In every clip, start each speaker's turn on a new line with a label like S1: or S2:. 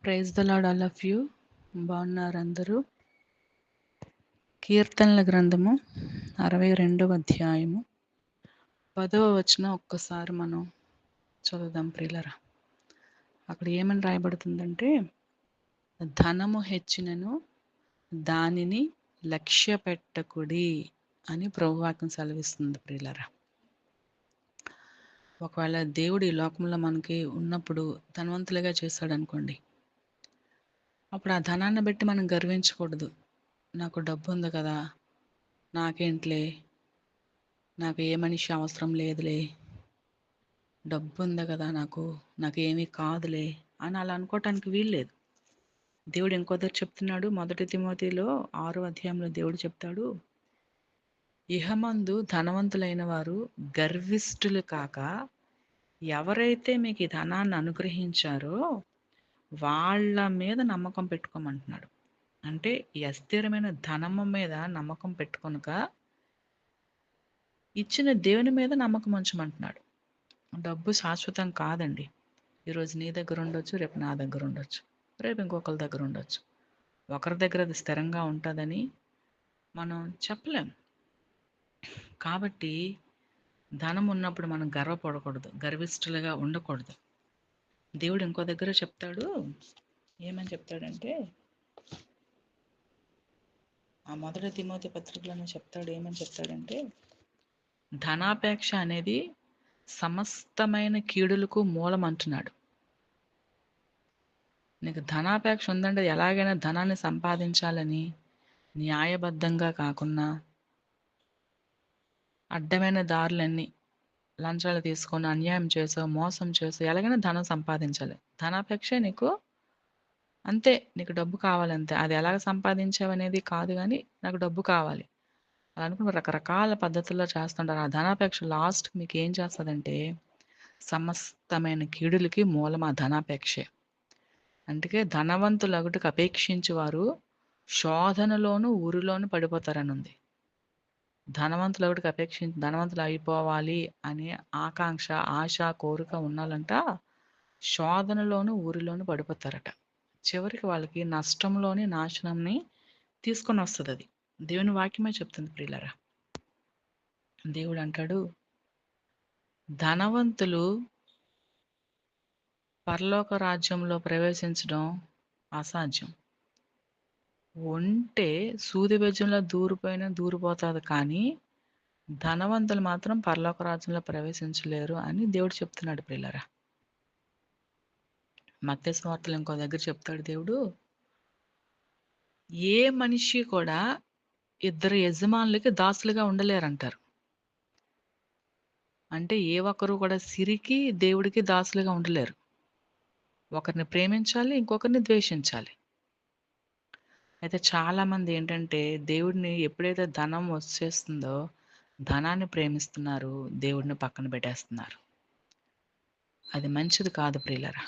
S1: Praise the lord all of you. బాగున్నారు అందరూ. కీర్తనల గ్రంథము 62వ అధ్యాయము 10వ వచనం ఒక్కసారి మనం చదువుదాం ప్రియులరా. అక్కడ ఏమని రాయబడుతుందంటే, ధనము హెచ్చినను దానిని లక్ష్య పెట్టకుడి అని ప్రభువాక్యం సెలవిస్తుంది ప్రియులరా. ఒకవేళ దేవుడు ఈ లోకంలో మనకి ఉన్నప్పుడు ధనవంతులుగా చేశాడు అనుకోండి, అప్పుడు ఆ ధనాన్ని బట్టి మనం గర్వించకూడదు. నాకు డబ్బు ఉంది కదా, నాకేంట్లే, నాకు ఏ మనిషి అవసరం లేదులే, డబ్బు ఉంది కదా నాకేమీ కాదులే అని అలా అనుకోవటానికి వీల్లేదు. దేవుడు ఇంకో దగ్గర చెప్తున్నాడు. 1 తిమోతిలో 6వ అధ్యాయంలో దేవుడు చెప్తాడు, ఇహమందు ధనవంతులైన వారు గర్విష్ఠులు కాక, ఎవరైతే మీకు ఈ ధనాన్ని అనుగ్రహించారో వాళ్ళ మీద నమ్మకం పెట్టుకోమంటున్నాడు. అంటే ఈ అస్థిరమైన ధనము మీద నమ్మకం పెట్టుకొనక ఇచ్చిన దేవుని మీద నమ్మకం ఉంచమంటున్నాడు. డబ్బు శాశ్వతం కాదండి. ఈరోజు నీ దగ్గర ఉండొచ్చు, రేపు నా దగ్గర ఉండొచ్చు, రేపు ఇంకొకరి దగ్గర ఉండొచ్చు. ఒకరి దగ్గర అది స్థిరంగా ఉంటుందని మనం చెప్పలేం. కాబట్టి ధనం ఉన్నప్పుడు మనం గర్వపడకూడదు, గర్విష్ఠులుగా ఉండకూడదు. దేవుడు ఇంకో దగ్గర చెప్తాడు. ఏమని చెప్తాడంటే, ఆ 1 తిమోతి పత్రికలను చెప్తాడు. ఏమని చెప్తాడంటే, ధనాపేక్ష అనేది సమస్తమైన కీడులకు మూలం అంటున్నాడు. నీకు ధనాపేక్ష ఉందంటే ఎలాగైనా ధనాన్ని సంపాదించాలని న్యాయబద్ధంగా కాకుండా అడ్డమైన దారులన్నీ లంచాలు తీసుకొని అన్యాయం చేసో మోసం చేసో ఎలాగైనా ధనం సంపాదించాలి. ధనాపేక్ష నీకు అంతే. నీకు డబ్బు కావాలంతే. అది ఎలాగ సంపాదించావనేది కాదు, కానీ నాకు డబ్బు కావాలి అలా అనుకుని రకరకాల పద్ధతుల్లో చేస్తుంటారు. ఆ ధనాపేక్ష లాస్ట్కి మీకు ఏం చేస్తుందంటే సమస్తమైన కీడులకి మూలం ఆ ధనాపేక్షే. అందుకే ధనవంతులగుటకు అపేక్షించి వారు శోధనలోను ఊరిలోను పడిపోతారని ఉంది. ధనవంతులు అయిపోవాలి అనే ఆకాంక్ష, ఆశ, కోరిక ఉన్నాలంట శోధనలోను ఊరిలోను పడిపోతారట. చివరికి వాళ్ళకి నష్టంలోని నాశనంని తీసుకొని వస్తుంది. అది దేవుని వాక్యమే చెప్తుంది ప్రియులరా. దేవుడు అంటాడు, ధనవంతులు పరలోక రాజ్యంలో ప్రవేశించడం అసాధ్యం. ఉంటే సూది బెజ్జంలో దూరిపోతుంది, కానీ ధనవంతులు మాత్రం పరలోక రాజ్యంలో ప్రవేశించలేరు అని దేవుడు చెప్తున్నాడు ప్రియులరా. మత్తయి సువార్తలో ఇంకో దగ్గర చెప్తాడు దేవుడు, ఏ మనిషి కూడా ఇద్దరు యజమానులకి దాసులుగా ఉండలేరంటారు. అంటే ఏ ఒక్కరు కూడా సిరికి దేవుడికి దాసులుగా ఉండలేరు. ఒకరిని ప్రేమించాలి, ఇంకొకరిని ద్వేషించాలి. అయితే చాలా మంది ఏంటంటే దేవుడిని ఎప్పుడైతే ధనం వచ్చేస్తుందో ధనాన్ని ప్రేమిస్తున్నారు, దేవుడిని పక్కన పెట్టేస్తున్నారు. అది మంచిది కాదు ప్రియులరా.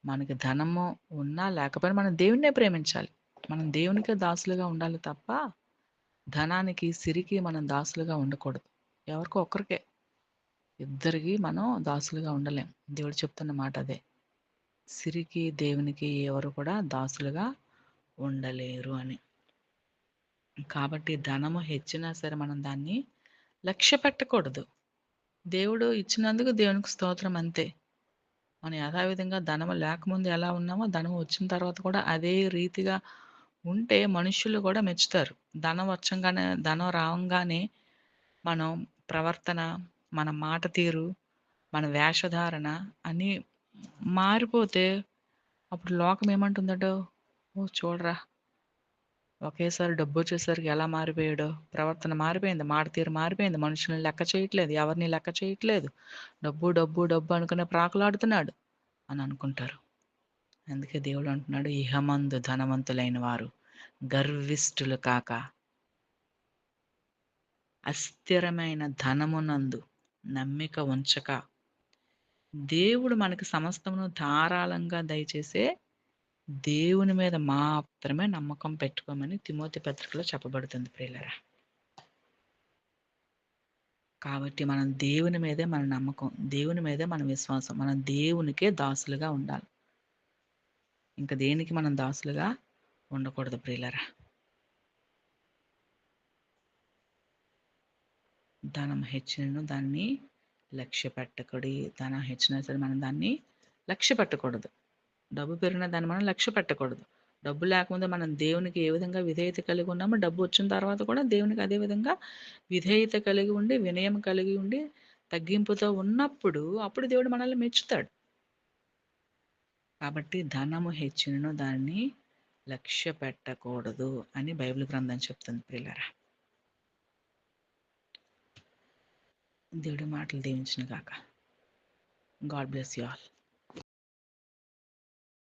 S1: మనకి ధనము ఉన్నా లేకపోయినా మనం దేవుడినే ప్రేమించాలి. మనం దేవునికే దాసులుగా ఉండాలి తప్ప ధనానికి, సిరికి మనం దాసులుగా ఉండకూడదు. ఎవరికో ఒక్కరికే, ఇద్దరికి మనం దాసులుగా ఉండలేం. దేవుడు చెప్తున్న మాట అదే. సిరికి, దేవునికి ఎవరు కూడా దాసులుగా ఉండలేరు అని. కాబట్టి ధనము హెచ్చినా సరే మనం దాన్ని లక్ష్య పెట్టకూడదు. దేవుడు ఇచ్చినందుకు దేవునికి స్తోత్రం అంతే. మనం యథావిధంగా ధనము లేకముందు ఎలా ఉన్నామో ధనం వచ్చిన తర్వాత కూడా అదే రీతిగా ఉంటే మనుషులు కూడా మెచ్చుతారు. ధనం రావంగానే మనం ప్రవర్తన, మన మాట తీరు, మన వేషధారణ అన్నీ మారిపోతే అప్పుడు లోకం ఏమంటుందటో, ఓ చూడరా ఒకేసారి డబ్బు వచ్చేసరికి ఎలా మారిపోయాడో, ప్రవర్తన మారిపోయింది, మాట తీరు మారిపోయింది, మనుషుల్ని లెక్క చేయట్లేదు, ఎవరిని లెక్క చేయట్లేదు, డబ్బు డబ్బు డబ్బు అనుకునే ప్రాకులాడుతున్నాడు అని అనుకుంటారు. అందుకే దేవుడు అంటున్నాడు, ఇహమందు ధనవంతులైన వారు గర్విష్ఠులు కాక అస్థిరమైన ధనమునందు నమ్మిక ఉంచక, దేవుడు మనకి సమస్తమును ధారాళంగా దయచేసే దేవుని మీద మాత్రమే నమ్మకం పెట్టుకోమని తిమోతి పత్రికలో చెప్పబడుతుంది ప్రియులరా. కాబట్టి మనం దేవుని మీదే మన నమ్మకం, దేవుని మీదే మన విశ్వాసం, మనం దేవునికే దాసులుగా ఉండాలి. ఇంకా దేనికి మనం దాసులుగా ఉండకూడదు ప్రియులరా. ధనం హెచ్చినను దాన్ని లక్ష్య పెట్టకుడి. ధనం హెచ్చినా సరే మనం దాన్ని లక్ష్య పెట్టకూడదు. డబ్బు పెరిగిన దాన్ని మనం లక్ష్య పెట్టకూడదు. డబ్బు లేకముందే మనం దేవునికి ఏ విధంగా విధేయత కలిగి ఉన్నామో, డబ్బు వచ్చిన తర్వాత కూడా దేవునికి అదే విధంగా విధేయత కలిగి ఉండి, వినయం కలిగి ఉండి, తగ్గింపుతో ఉన్నప్పుడు అప్పుడు దేవుడు మనల్ని మెచ్చుతాడు. కాబట్టి ధనము హెచ్చినను దాన్ని లక్ష్య పెట్టకూడదు అని బైబిల్ గ్రంథం చెప్తుంది ప్రియులారా. దేవుడి మాటలు దీవించును గాక. God bless you all.